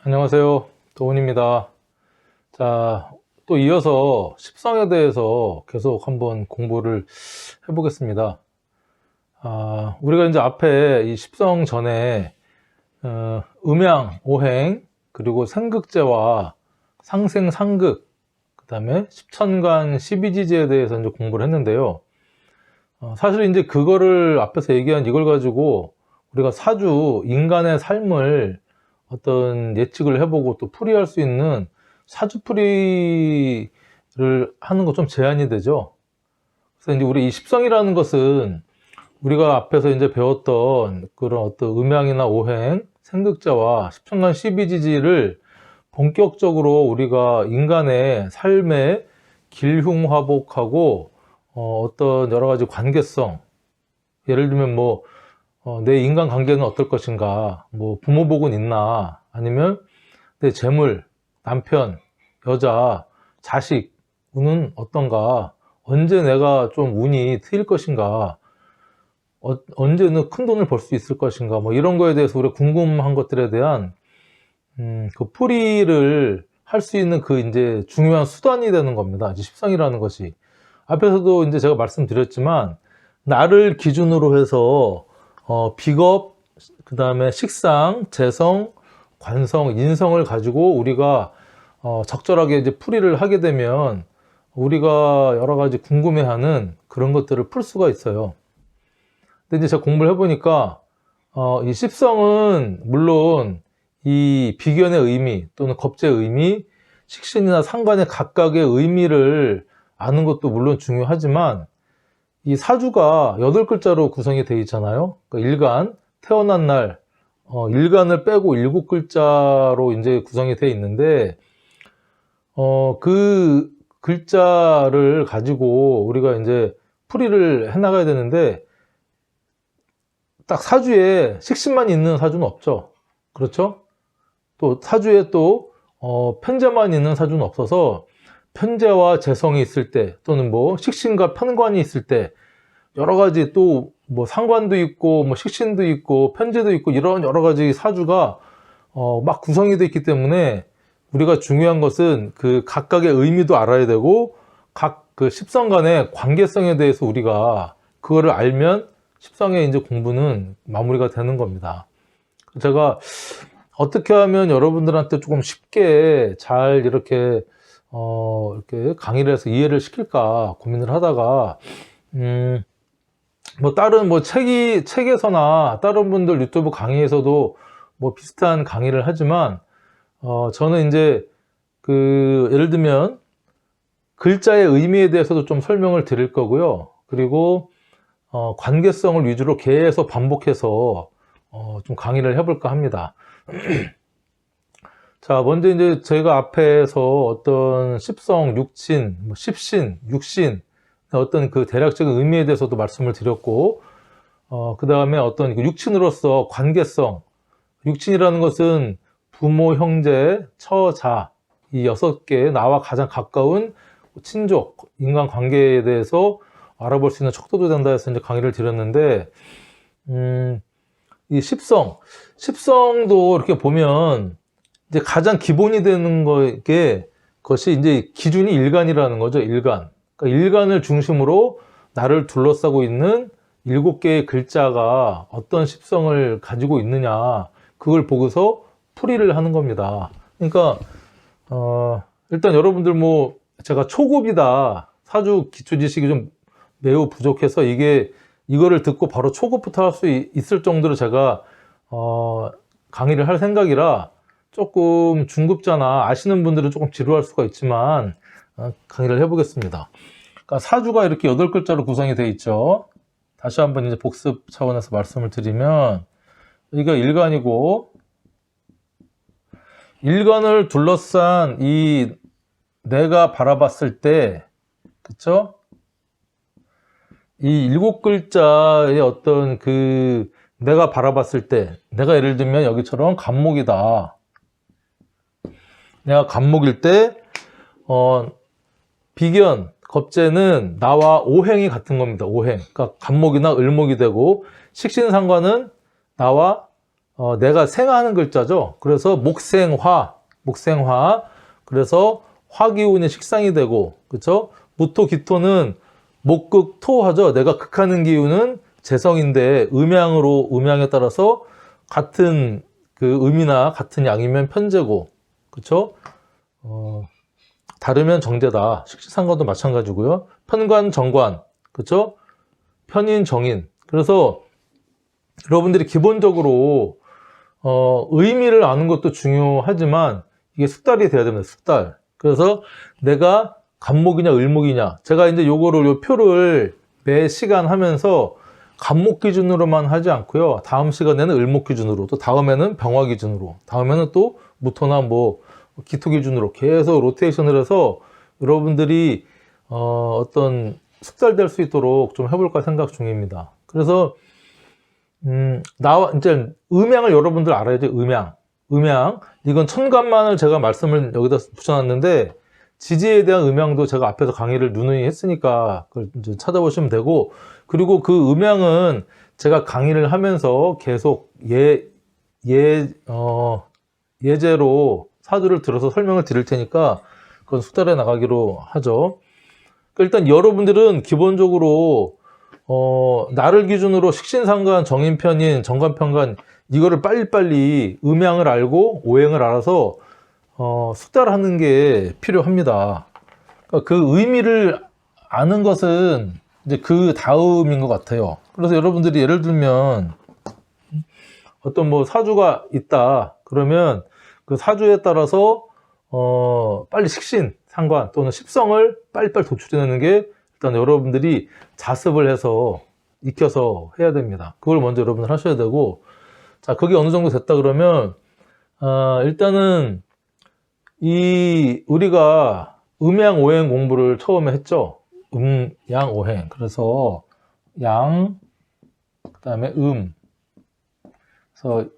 안녕하세요. 도훈입니다. 자, 또 이어서 십성에 대해서 계속 한번 공부를 해보겠습니다. 우리가 이제 앞에 이 십성 전에 음양, 오행, 그리고 생극제와 상생, 상극, 그 다음에 십천간, 십이지제에 대해서 이제 공부를 했는데요. 사실 이제 그거를 앞에서 얘기한 이걸 가지고 우리가 사주, 인간의 삶을 어떤 예측을 해보고 또 풀이할 수 있는 사주풀이를 하는 거 좀 제한이 되죠. 그래서 이제 우리 이 십성이라는 것은 우리가 앞에서 이제 배웠던 그런 어떤 음양이나 오행, 생극자와 십천간 십이지지를 본격적으로 우리가 인간의 삶의 길흉화복하고 어떤 여러 가지 관계성, 예를 들면 내 인간관계는 어떨 것인가, 부모복은 있나, 아니면 내 재물, 남편, 여자, 자식, 운은 어떤가, 언제 내가 좀 운이 트일 것인가, 언제는 큰 돈을 벌 수 있을 것인가, 이런 거에 대해서 우리가 궁금한 것들에 대한 그 풀이를 할 수 있는 그 이제 중요한 수단이 되는 겁니다. 이제 십성이라는 것이. 앞에서도 이제 제가 말씀드렸지만, 나를 기준으로 해서 비겁, 그 다음에 식상, 재성, 관성, 인성을 가지고 우리가 적절하게 이제 풀이를 하게 되면 우리가 여러 가지 궁금해하는 그런 것들을 풀 수가 있어요. 근데 이제 제가 공부를 해보니까 이 십성은 물론 이 비견의 의미 또는 겁재의 의미, 식신이나 상관의 각각의 의미를 아는 것도 물론 중요하지만 이 사주가 8글자로 구성이 되어 있잖아요. 그러니까 일간, 태어난 날, 일간을 빼고 7글자로 이제 구성이 되어 있는데, 그 글자를 가지고 우리가 이제 풀이를 해 나가야 되는데, 딱 사주에 식신만 있는 사주는 없죠. 그렇죠? 또 사주에 또, 편재만 있는 사주는 없어서, 편재와 재성이 있을 때 또는 식신과 편관이 있을 때 여러 가지 또 상관도 있고 식신도 있고 편재도 있고 이런 여러 가지 사주가 막 구성이 되어 있기 때문에 우리가 중요한 것은 그 각각의 의미도 알아야 되고 각 그 십성 간의 관계성에 대해서 우리가 그거를 알면 십성의 이제 공부는 마무리가 되는 겁니다. 제가 어떻게 하면 여러분들한테 조금 쉽게 잘 이렇게 강의를 해서 이해를 시킬까 고민을 하다가, 다른 책에서나 다른 분들 유튜브 강의에서도 비슷한 강의를 하지만, 저는 이제 예를 들면 글자의 의미에 대해서도 좀 설명을 드릴 거고요. 그리고, 관계성을 위주로 계속 반복해서, 좀 강의를 해볼까 합니다. 자, 먼저 이제 저희가 앞에서 어떤 십성, 육친, 십신, 육신, 어떤 그 대략적인 의미에 대해서도 말씀을 드렸고, 그 다음에 어떤 육친으로서 관계성, 육친이라는 것은 부모, 형제, 처, 자, 이 6개, 나와 가장 가까운 친족, 인간관계에 대해서 알아볼 수 있는 척도도 된다 해서 이제 강의를 드렸는데, 이 십성도 이렇게 보면, 이제 가장 기본이 되는 것이 이제 기준이 일간이라는 거죠. 일간. 그러니까 일간을 중심으로 나를 둘러싸고 있는 7개의 글자가 어떤 십성을 가지고 있느냐, 그걸 보고서 풀이를 하는 겁니다. 그러니까 일단 여러분들 제가 초급이다, 사주 기초 지식이 좀 매우 부족해서 이거를 듣고 바로 초급부터 할 수 있을 정도로 제가 강의를 할 생각이라 조금 중급자나 아시는 분들은 조금 지루할 수가 있지만 강의를 해보겠습니다. 그러니까 사주가 이렇게 8글자로 구성이 되어 있죠. 다시 한번 이제 복습 차원에서 말씀을 드리면, 이거 일간이고, 일간을 둘러싼 이 내가 바라봤을 때, 그쵸? 이 7글자의 어떤 내가 바라봤을 때, 내가 예를 들면 여기처럼 간목이다. 내가 간목일 때, 비견, 겁재는 나와 오행이 같은 겁니다. 오행. 그러니까 간목이나 을목이 되고, 식신상관은 나와 내가 생하는 글자죠. 그래서 목생화, 목생화. 그래서 화기운의 식상이 되고, 그쵸? 무토, 기토는 목극, 토하죠. 내가 극하는 기운은 재성인데, 음양에 따라서 같은 그 음이나 같은 양이면 편재고, 그쵸? 다르면 정제다. 식신상관도 마찬가지고요. 편관, 정관, 그쵸? 편인, 정인. 그래서 여러분들이 기본적으로 의미를 아는 것도 중요하지만 이게 숙달이 돼야 됩니다. 숙달. 그래서 내가 간목이냐 을목이냐. 제가 이제 요 표를 매 시간 하면서 간목 기준으로만 하지 않고요. 다음 시간에는 을목 기준으로, 또 다음에는 병화 기준으로, 다음에는 또 무토나 뭐 기토 기준으로 계속 로테이션을 해서 여러분들이 어떤 숙달될 수 있도록 좀 해볼까 생각 중입니다. 그래서 이제 음양을 여러분들 알아야죠. 음양. 이건 천간만을 제가 말씀을 여기다 붙여놨는데, 지지에 대한 음양도 제가 앞에서 강의를 누누이 했으니까 그걸 이제 찾아보시면 되고, 그리고 그 음양은 제가 강의를 하면서 계속 예제로 사주를 들어서 설명을 드릴 테니까 그건 숙달해 나가기로 하죠. 일단 여러분들은 기본적으로 나를 기준으로 식신상관, 정인편인, 정관편관 이거를 빨리빨리 음양을 알고 오행을 알아서 숙달하는 게 필요합니다. 그러니까 그 의미를 아는 것은 이제 그 다음인 것 같아요. 그래서 여러분들이 예를 들면 어떤 뭐 사주가 있다 그러면 그 사주에 따라서 빨리 식신, 상관 또는 십성을 빨리빨리 도출해내는 게 일단 여러분들이 자습을 해서 익혀서 해야 됩니다. 그걸 먼저 여러분들 하셔야 되고, 자, 그게 어느 정도 됐다 그러면 일단은 우리가 음양 오행 공부를 처음에 했죠. 양 오행. 그래서 양, 그다음에 그래서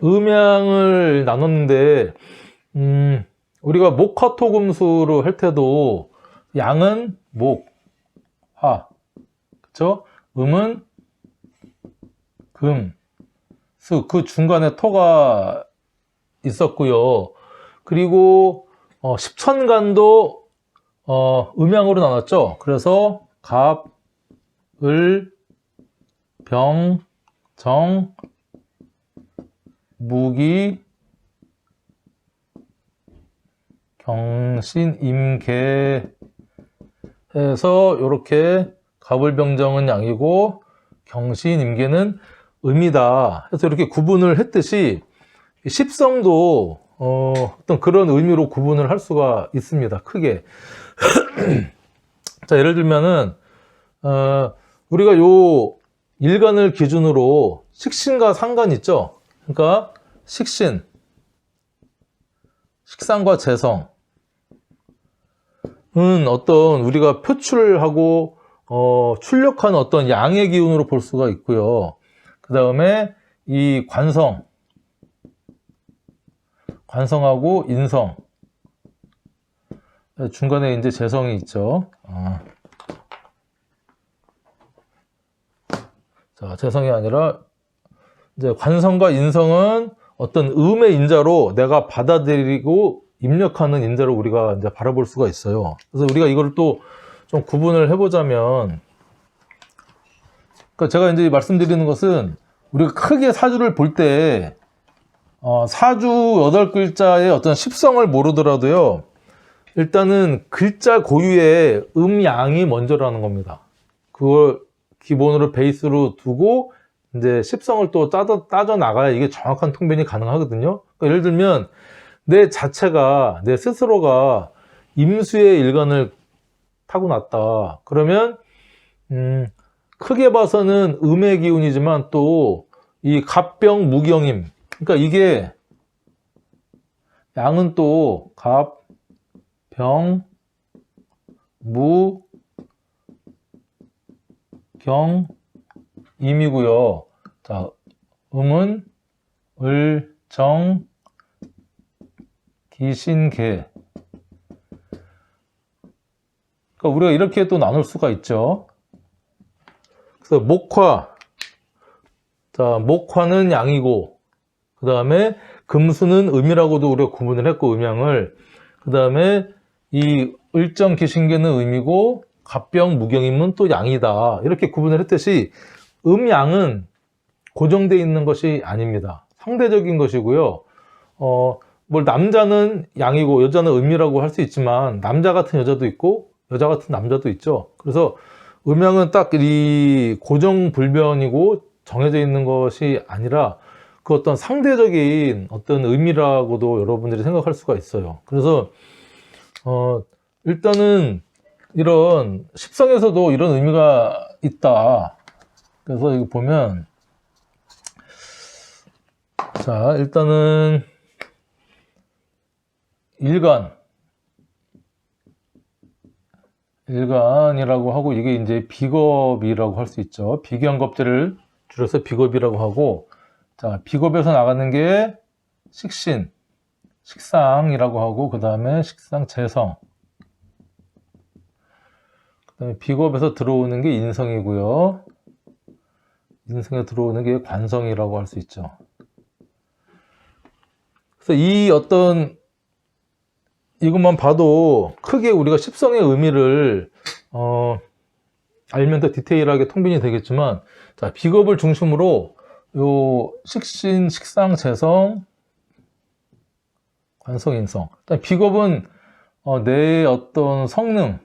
음양을 나눴는데, 우리가 목화토금수로 할 때도 양은 목, 화, 그쵸? 음은 금, 수, 그 중간에 토가 있었고요. 그리고 십천간도 음양으로 나눴죠. 그래서 갑, 을, 병, 정, 무기, 경신, 임계 해서 이렇게 갑을병정은 양이고 경신, 임계는 음이다 해서 이렇게 구분을 했듯이 십성도 어떤 그런 의미로 구분을 할 수가 있습니다. 크게. 자, 예를 들면은 우리가 요 일간을 기준으로 식신과 상관 있죠. 그러니까 식신, 식상과 재성은 어떤 우리가 표출하고 출력한 어떤 양의 기운으로 볼 수가 있고요. 그 다음에 이 관성하고 인성, 중간에 이제 재성이 있죠. 자, 재성이 아니라 이제 관성과 인성은 어떤 음의 인자로 내가 받아들이고 입력하는 인자로 우리가 이제 바라볼 수가 있어요. 그래서 우리가 이걸 또 좀 구분을 해보자면, 그러니까 제가 이제 말씀드리는 것은 우리가 크게 사주를 볼 때 사주 8글자의 어떤 십성을 모르더라도요, 일단은 글자 고유의 음양이 먼저라는 겁니다. 그걸 기본으로 베이스로 두고 이제 십성을 또 따져 나가야 이게 정확한 통변이 가능하거든요. 그러니까 예를 들면 내 스스로가 임수의 일간을 타고났다. 그러면 크게 봐서는 음의 기운이지만 또 이 갑병 무경임. 그러니까 이게 양은 또 갑, 병, 무, 경, 임이고요. 자, 음은 을, 정, 기, 신, 개. 그러니까 우리가 이렇게 또 나눌 수가 있죠. 그래서 목화. 자, 목화는 양이고, 그 다음에 금수는 음이라고도 우리가 구분을 했고, 음양을. 그 다음에 이 을정 기신계는 음이고, 갑병 무경임은 또 양이다. 이렇게 구분을 했듯이, 음양은 고정되어 있는 것이 아닙니다. 상대적인 것이고요. 뭘 남자는 양이고, 여자는 음이라고 할 수 있지만, 남자 같은 여자도 있고, 여자 같은 남자도 있죠. 그래서 음양은 딱 이 고정불변이고, 정해져 있는 것이 아니라 그 어떤 상대적인 어떤 의미라고도 여러분들이 생각할 수가 있어요. 그래서 일단은 이런 십성에서도 이런 의미가 있다. 그래서 이거 보면 자, 일단은 일간이라고 하고, 이게 이제 비겁이라고 할 수 있죠. 비견겁제를 줄여서 비겁이라고 하고, 자, 비겁에서 나가는 게 식신, 식상이라고 하고, 그 다음에 식상, 재성. 그 다음에 비겁에서 들어오는 게 인성이고요. 인성에 들어오는 게 관성이라고 할 수 있죠. 그래서 이 어떤, 이것만 봐도 크게 우리가 십성의 의미를, 알면 더 디테일하게 통변이 되겠지만, 자, 비겁을 중심으로 요 식신, 식상, 재성, 관성, 인성. 비겁은 내 어떤 성능,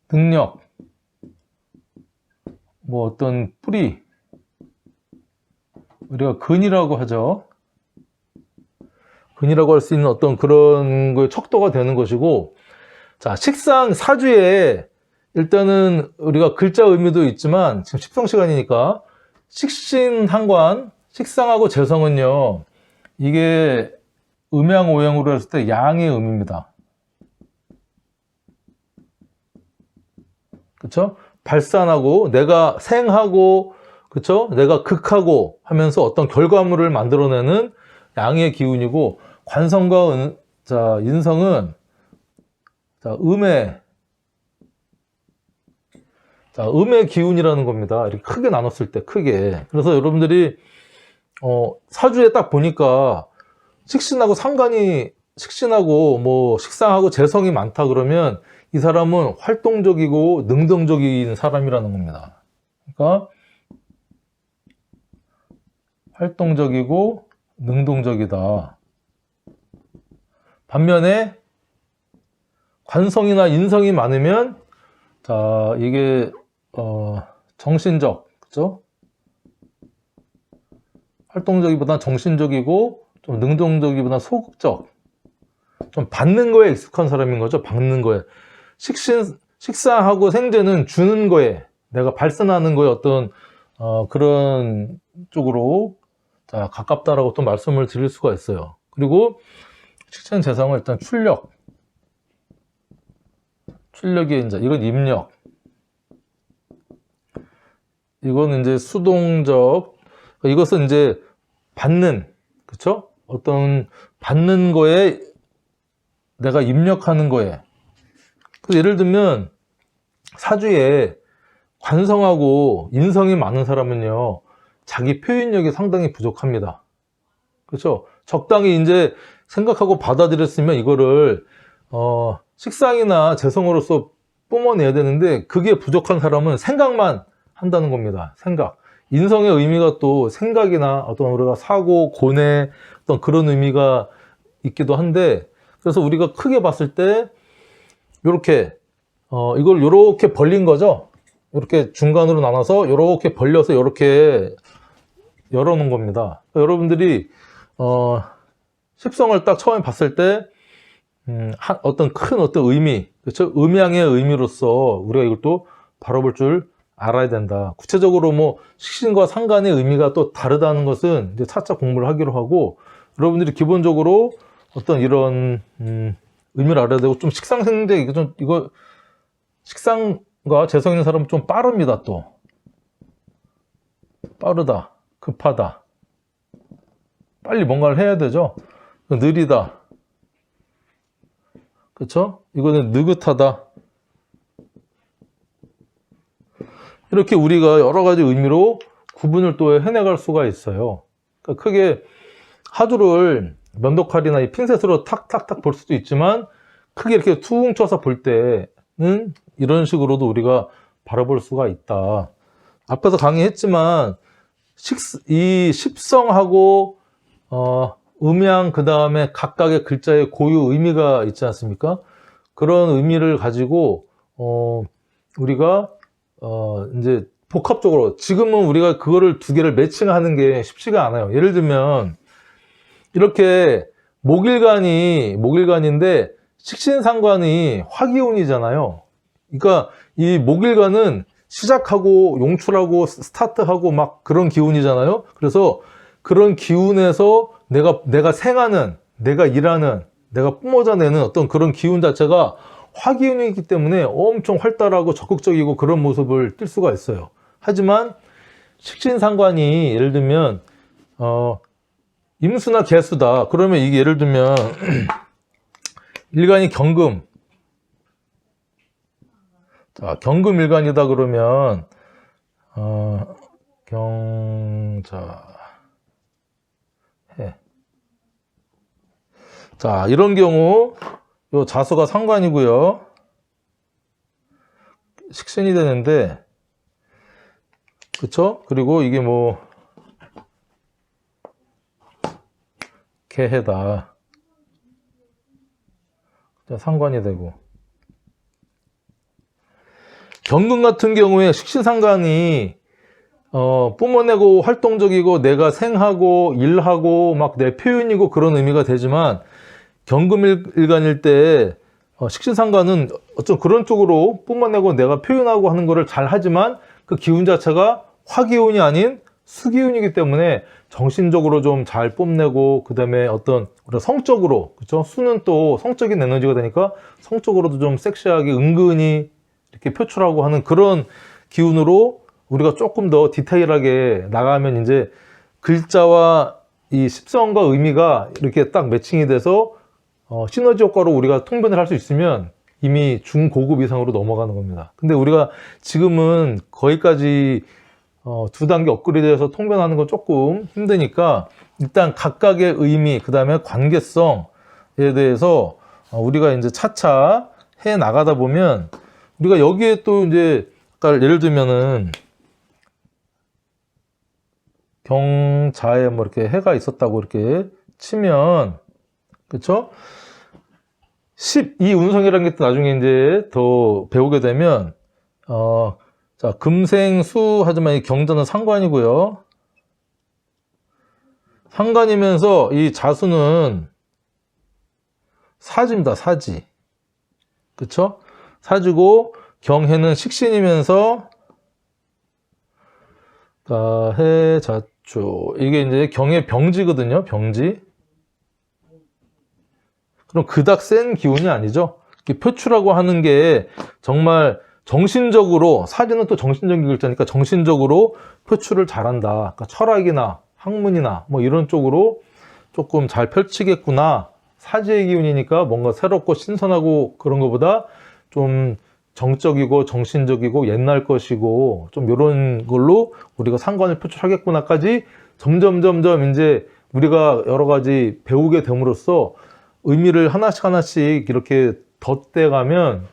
능력, 뭐 어떤 뿌리, 우리가 근이라고 하죠. 근이라고 할 수 있는 어떤 그런 거에 척도가 되는 것이고, 자, 식상, 사주에 일단은 우리가 글자 의미도 있지만, 지금 식성 시간이니까, 식신, 한관, 식상하고 재성은요, 이게 음양, 오양으로 했을 때 양의 의미입니다. 그쵸? 발산하고, 내가 생하고, 그쵸? 내가 극하고 하면서 어떤 결과물을 만들어내는 양의 기운이고, 관성과 자, 인성은, 자, 음의 기운이라는 겁니다. 이렇게 크게 나눴을 때, 크게. 그래서 여러분들이, 사주에 딱 보니까, 식신하고 상관이, 식신하고, 뭐, 식상하고 재성이 많다 그러면, 이 사람은 활동적이고, 능동적인 사람이라는 겁니다. 그러니까, 활동적이고, 능동적이다. 반면에, 관성이나 인성이 많으면, 자, 이게, 정신적, 그죠? 활동적이보다 정신적이고, 좀 능동적이보다 소극적. 좀 받는 거에 익숙한 사람인 거죠. 받는 거에. 식사하고 생재는 주는 거에, 내가 발산하는 거에 어떤, 그런 쪽으로, 자, 가깝다라고 또 말씀을 드릴 수가 있어요. 그리고, 식신 재성은 일단 출력이 이제, 이건 입력. 이거는 이제 수동적, 이것은 이제 받는, 그쵸? 어떤 받는 거에 내가 입력하는 거에. 예를 들면 사주에 관성하고 인성이 많은 사람은요, 자기 표현력이 상당히 부족합니다. 그렇죠? 적당히 이제 생각하고 받아들였으면 이거를 식상이나 재성으로서 뿜어내야 되는데, 그게 부족한 사람은 생각만 한다는 겁니다. 생각. 인성의 의미가 또 생각이나 어떤 우리가 사고, 고뇌, 어떤 그런 의미가 있기도 한데, 그래서 우리가 크게 봤을 때, 요렇게, 이걸 요렇게 벌린 거죠? 요렇게 중간으로 나눠서 요렇게 벌려서 요렇게 열어놓은 겁니다. 여러분들이, 십성을 딱 처음에 봤을 때, 어떤 큰 어떤 의미, 그렇죠? 음양의 의미로서 우리가 이걸 또 바라볼 줄 알아야 된다. 구체적으로 뭐 식신과 상관의 의미가 또 다르다는 것은 이제 차차 공부를 하기로 하고, 여러분들이 기본적으로 어떤 이런 의미를 알아야 되고, 좀 식상생인데 이거 식상과 재성 있는 사람은 좀 빠릅니다. 또 빠르다, 급하다, 빨리 뭔가를 해야 되죠. 느리다. 그쵸? 이거는 느긋하다. 이렇게 우리가 여러 가지 의미로 구분을 또 해내갈 수가 있어요. 그러니까 크게 하두를 면도칼이나 이 핀셋으로 탁탁탁 볼 수도 있지만, 크게 이렇게 퉁 쳐서 볼 때는 이런 식으로도 우리가 바라볼 수가 있다. 앞에서 강의했지만 이 십성하고 음양, 그 다음에 각각의 글자의 고유 의미가 있지 않습니까? 그런 의미를 가지고 우리가 이제 복합적으로, 지금은 우리가 그거를 두 개를 매칭하는 게 쉽지가 않아요. 예를 들면 이렇게 목일간인데 식신상관이 화기운이잖아요. 그러니까 이 목일간은 시작하고 용출하고 스타트하고 막 그런 기운이잖아요. 그래서 그런 기운에서 내가 생하는, 내가 일하는, 내가 뿜어져내는 어떤 그런 기운 자체가 화기운이기 때문에 엄청 활달하고 적극적이고 그런 모습을 띌 수가 있어요. 하지만 식신상관이 예를 들면 임수나 개수다. 그러면 이게 예를 들면 일간이 경금. 자, 경금일간이다 그러면 해. 자, 이런 경우 요 자수가 상관이고요. 식신이 되는데, 그쵸? 그리고 이게 뭐 개해다. 상관이 되고. 경금 같은 경우에 식신상관이 뿜어내고 활동적이고 내가 생하고 일하고 막 내 표현이고 그런 의미가 되지만, 경금일간일 때 식신상관은 어떤 그런 쪽으로 뿜어내고 내가 표현하고 하는 거를 잘 하지만 그 기운 자체가 화기운이 아닌 수기운이기 때문에 정신적으로 좀 잘 뽐내고, 그 다음에 어떤 우리가 성적으로, 그쵸? 수는 또 성적인 에너지가 되니까 성적으로도 좀 섹시하게 은근히 이렇게 표출하고 하는 그런 기운으로 우리가 조금 더 디테일하게 나가면 이제 글자와 이 십성과 의미가 이렇게 딱 매칭이 돼서 시너지 효과로 우리가 통변을 할 수 있으면 이미 중고급 이상으로 넘어가는 겁니다. 근데 우리가 지금은 거기까지 두 단계 업그레이드해서 통변하는 건 조금 힘드니까 일단 각각의 의미, 그 다음에 관계성에 대해서 우리가 이제 차차 해 나가다 보면, 우리가 여기에 또 이제 아까 예를 들면은 경자에 뭐 이렇게 해가 있었다고 이렇게 치면, 그쵸? 12운성이라는 게 또 나중에 이제 더 배우게 되면, 자, 금생수 하지만 이 경자는 상관이고요. 상관이면서 이 자수는 사지입니다, 사지. 그쵸? 사지고, 경해는 식신이면서, 자, 해, 자주. 이게 이제 경의 병지거든요, 병지. 그럼 그닥 센 기운이 아니죠. 표출하고 하는 게 정말 정신적으로, 사지는 또 정신적인 글자니까 정신적으로 표출을 잘한다. 그러니까 철학이나 학문이나 뭐 이런 쪽으로 조금 잘 펼치겠구나. 사지의 기운이니까 뭔가 새롭고 신선하고 그런 것보다 좀 정적이고 정신적이고 옛날 것이고 좀 이런 걸로 우리가 상관을 표출하겠구나까지 점점 이제 우리가 여러 가지 배우게 됨으로써 의미를 하나씩 이렇게 덧대가면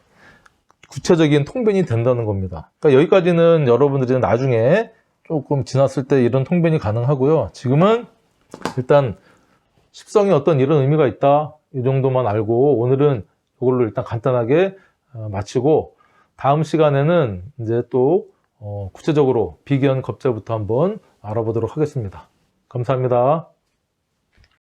구체적인 통변이 된다는 겁니다. 그러니까 여기까지는 여러분들이 나중에 조금 지났을 때 이런 통변이 가능하고요. 지금은 일단 십성이 어떤 이런 의미가 있다, 이 정도만 알고 오늘은 이걸로 일단 간단하게 마치고, 다음 시간에는 이제 또 구체적으로 비견 겁재부터 한번 알아보도록 하겠습니다. 감사합니다.